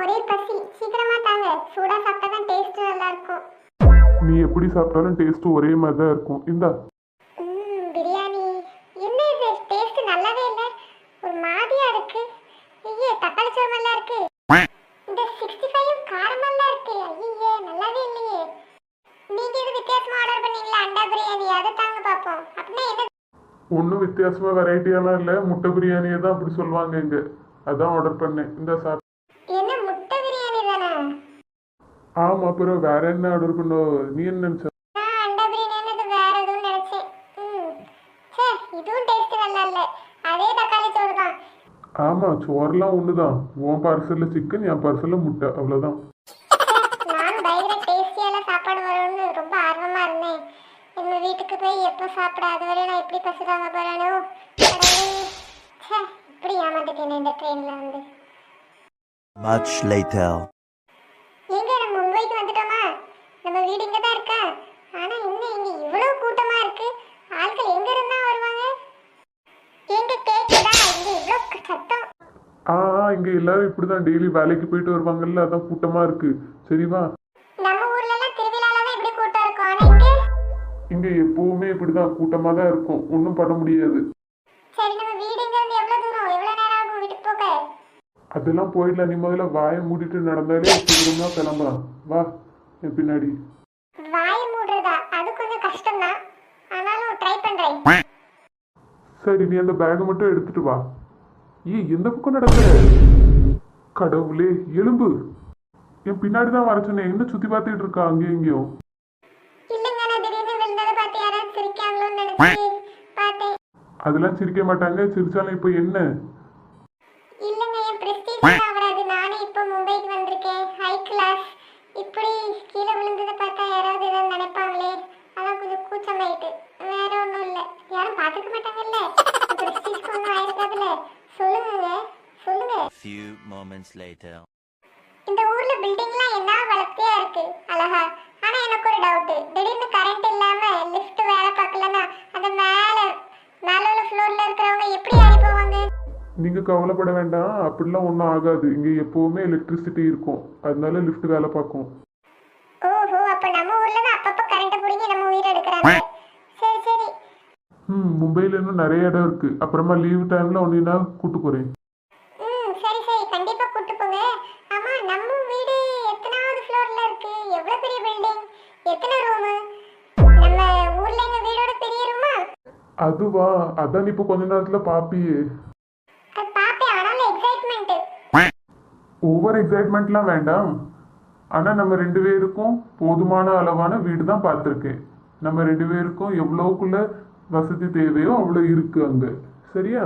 ஒரே பசி, சீக்கிரமா தாங்க. சூடா சாப்பிட்டா தான் டேஸ்ட் நல்லா இருக்கும். நீ எப்படி சாப்பிட்டாலும் டேஸ்ட் ஒரே மாதிரி தான் இருக்கும். இந்தா. பிரியாணி என்ன இது? டேஸ்ட் நல்லாவே இல்ல. ஒரு மாதிரியா இருக்கு. ஐயே, தக்காளி சோறு நல்லா இருக்கு. இந்த 65 காரமெல்லாம் இருக்கு. ஐயே, நல்லாவே இல்லையே. நீங்க எது வித்தியாசமா ஆர்டர் பண்ணீங்களா? அண்டா பிரியாணி அதை தாங்க பாப்போம். அப்படின்னா என்ன? ஒன்றும் வித்தியாசமா வெரைட்டியெல்லாம் இல்லை, முட்டை பிரியாணியை தான் அப்படி சொல்லுவாங்க இங்கே. அதான் ஆர்டர் பண்ணேன். இந்த சாப்பிட்டு. என்ன முட்டை பிரியாணி தானே? ஆமாம், அப்புறம் வேற என்ன ஆர்டர் பண்ண? நீ என்ன நினச்ச? நான் அண்டா பிரியாணின்னு வேற எதுவும் நினைச்சேன். சே, இதுவும் டேஸ்ட் நல்லா இல்ல. அதே தக்காளி சோறு தான். ஆமாம், சோறுலாம் ஒன்று தான். உன் பார்சலில் சிக்கன், என் பார்சலில் முட்டை, அவ்வளோதான். நானும் பயங்கர டேஸ்டியான சாப்பாடு வரும்னு ரொம்ப ஆர்வமா இருந்தேன். நம்ம வீட்டுக்கு போய் எப்போ சாப்பிட, அதுவரை நான் எப்படி பசி தாங்க போறானோ. சே, இப்படி ஏமாந்துட்டேன் இந்த ட்ரெயின்ல வந்து. Much later. எங்க நம்ம மும்பைக்கு வந்துட்டோமா? நம்ம வீடு இங்க தான் இருக்கா? ஆனா இன்னும் இங்க இவ்வளவு கூட்டமா இருக்கு. ஆட்கள் எங்க இருந்தா வருவாங்க? எங்க கேக்குதா? இங்க இவ்வளவு சத்தம். இங்கே எல்லாரும் இப்படி தான் டெய்லி வேலைக்கு போயிட்டு வருவாங்கல்ல, அதான் கூட்டமாக இருக்கு. சரிவா? நம்ம ஊர்ல எல்லாம் திருவிழால தான் இப்படி கூட்டம் இருக்கும். ஆனா இங்கே எப்பவுமே இப்படி தான் கூட்டமாக தான் இருக்கும். ஒன்றும் பண்ண முடியாது. சரி, நம்ம வீடு இங்க இருந்து எவ்வளவு தூரம், எவ்வளவு நேரம் ஆகும் வீட்டுக்கு போக? அதெல்லாம் போயிடலாம். நீ முதல்ல வாயை மூடிட்டு நடந்தாலே சீக்கிரமா கிளம்பலாம். வா என் பின்னாடி. வாய் மூடுறதா? அது கொஞ்சம் கஷ்டம் தான். ஆனாலும் ட்ரை பண்றேன். சரி, நீ அந்த பேக்கை மட்டும் எடுத்துட்டு வா. எந்த பக்கம் நடக்கிற? கடவுளே, எலும்பு! என் பின்னாடி தான் வர சொன்னேன். என்ன சுத்தி பார்த்துட்டு இருக்கா அங்கேயும் இங்கேயும்? இல்லங்க, நான் திடீர்னு விழுந்ததை பார்த்து யாராவது சிரிக்காங்களோன்னு நினைச்சு பார்த்தேன். அதெல்லாம் சிரிக்க மாட்டாங்க. சிரிச்சாலும் இப்போ என்ன? இல்லங்க, என் பிரஸ்டீஜ் ஆவறாது. நானே இப்போ மும்பைக்கு வந்திருக்கேன், ஹை கிளாஸ். இப்படி கீழே விழுந்ததை பார்த்தா யாராவது ஏதாவது நினைப்பாங்களே, அதான் கொஞ்சம் கூச்சமாயிட்டு. வேற ஒன்றும் இல்லை. யாரும் பார்த்துக்க மாட்டாங்கல்ல. பிரஸ்டீஜ் ஒன்றும் ஆயிருக்காதுல்ல. சொல்லுங்க, சொல்லுங்க. Few moments later. இந்த ஊர்ல பில்டிங்லாம் என்ன வளர்த்தியா இருக்கு, அழகா. ஆனா எனக்கு ஒரு டவுட். திடீர்னு கரண்ட் இல்லாம லிஃப்ட் வேலை பார்க்கலன்னா அந்த மேல உள்ள ஃப்ளோர்ல இருக்கிறவங்க எப்படி ஏறி போவாங்க? நீங்க கவலைப்பட வேண்டாம். அப்படிலாம் ஒன்றும் ஆகாது. இங்கே எப்பவுமே எலக்ட்ரிசிட்டி இருக்கும். அதனால லிஃப்ட் வேலை பார்க்கும். ஓஹோ, அப்ப நம்ம ஊர்ல தான் அப்பப்ப கரண்ட் புடிங்கி நம்ம உயிரை எடுக்கிறாங்க. சரி சரி. மும்பையில் இன்னும் நிறைய இடம் இருக்கு. அப்புறமா லீவ் டைம்ல ஒன்றினா கூட்டு போறேன். சரி சரி, கண்டிப்பா கூட்டு போங்க. ஆமா, நம்ம வீடு எத்தனாவது ஃப்ளோர்ல இருக்கு? எவ்வளவு பெரிய பில்டிங்? எத்தனை ரூம்? நம்ம ஊர்ல எங்க வீடோட பெரிய ரூமா? அதுவா? அதான் இப்போ கொஞ்ச நேரத்துல பாப்பியே. அது பாப்பேன், ஆனாலும் எக்ஸைட்மெண்ட். ஓவர் எக்ஸைட்மெண்ட்லாம் வேண்டாம். ஆனா நம்ம ரெண்டு பேருக்கும் போதுமான அளவான வீடு தான் பார்த்துருக்கேன். நம்ம ரெண்டு பேருக்கும் எவ்வளோக்குள்ள வசதி தேவையோ அவ்வளோ இருக்கு அங்க. சரியா?